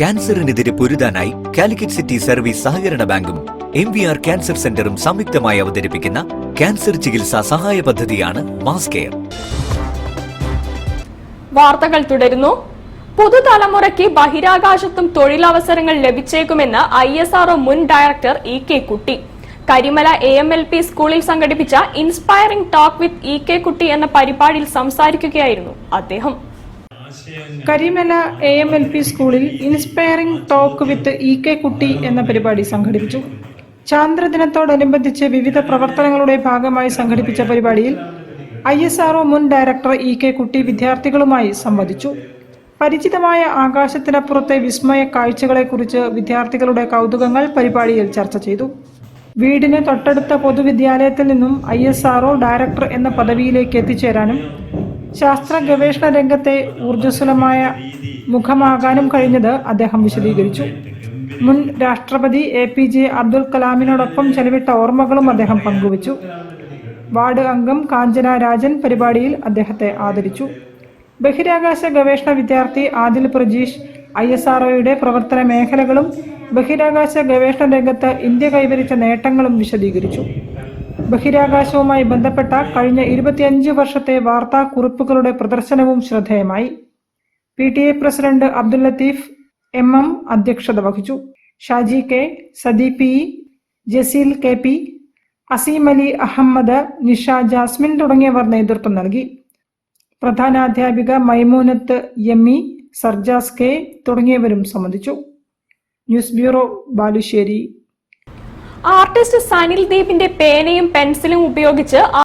ക്യാൻസറിനെതിരെ പൊരുതാനായി Calicut city service സഹകരണ ബാങ്കും MVR cancer സെന്ററും സംയുക്തമായി അവതരിപ്പിക്കുന്ന ക്യാൻസർ ചികിത്സാ സഹായ പദ്ധതിയാണ് മാസ് കെയർ. വാർത്തകൾ തുടരുന്നു. പുതുതലമുറയ്ക്ക് ബഹിരാകാശത്തും തൊഴിലവസരങ്ങൾ ലഭിച്ചേക്കുമെന്ന് ISRO മുൻ ഡയറക്ടർ EK കുട്ടി. കരിമല AMLP സ്കൂളിൽ സംഘടിപ്പിച്ച ഇൻസ്പയറിംഗ് ടോക്ക് വിത്ത് EK കുട്ടി എന്ന പരിപാടിയിൽ സംസാരിക്കുകയായിരുന്നു അദ്ദേഹം. കരിമല AMLP സ്കൂളിൽ ഇൻസ്പയറിംഗ് ടോക്ക് വിത്ത് EK കുട്ടി എന്ന പരിപാടി സംഘടിപ്പിച്ചു. ചാന്ദ്രദിനത്തോടനുബന്ധിച്ച് വിവിധ പ്രവർത്തനങ്ങളുടെ ഭാഗമായി സംഘടിപ്പിച്ച പരിപാടിയിൽ ISRO മുൻ ഡയറക്ടർ EK കുട്ടി വിദ്യാർത്ഥികളുമായി സംവദിച്ചു. പരിചിതമായ ആകാശത്തിനപ്പുറത്തെ വിസ്മയ കാഴ്ചകളെക്കുറിച്ച് വിദ്യാർത്ഥികളുടെ കൗതുകങ്ങൾ പരിപാടിയിൽ ചർച്ച ചെയ്തു. വീടിന് തൊട്ടടുത്ത പൊതുവിദ്യാലയത്തിൽ നിന്നും ISRO ഡയറക്ടർ എന്ന പദവിയിലേക്ക് എത്തിച്ചേരാനും ശാസ്ത്ര ഗവേഷണ രംഗത്തെ ഊർജ്ജസ്വലമായ മുഖമാകാനും കഴിഞ്ഞത് അദ്ദേഹം വിശദീകരിച്ചു. മുൻ രാഷ്ട്രപതി APJ അബ്ദുൽ കലാമിനോടൊപ്പം ചെലവിട്ട ഓർമ്മകളും അദ്ദേഹം പങ്കുവച്ചു. വാർഡ് അംഗം കാഞ്ചന രാജൻ പരിപാടിയിൽ അദ്ദേഹത്തെ ആദരിച്ചു. ബഹിരാകാശ ഗവേഷണ വിദ്യാർത്ഥി ആദിൽ പ്രജീഷ് ISROയുടെ പ്രവർത്തന മേഖലകളും ബഹിരാകാശ ഗവേഷണ രംഗത്ത് ഇന്ത്യ കൈവരിച്ച നേട്ടങ്ങളും വിശദീകരിച്ചു. ബഹിരാകാശവുമായി ബന്ധപ്പെട്ട കഴിഞ്ഞ 25 വർഷത്തെ വാർത്താക്കുറിപ്പുകളുടെ പ്രദർശനവും ശ്രദ്ധേയമായി. PTA president Abdul Latheef MM അധ്യക്ഷത വഹിച്ചു. Shaji K, Sadi P, Jaseel KP, Azeem Ali Ahmed, Nisha Jasmine തുടങ്ങിയവർ നേതൃത്വം നൽകി. പ്രധാനാധ്യാപിക മൈമൂനത്ത് ME, സർജാസ് K തുടങ്ങിയവരും സംബന്ധിച്ചു. News bureau, Balussery. Artist Sanil ദീപിന്റെ പേനയും പെൻസിലും ഉപയോഗിച്ച്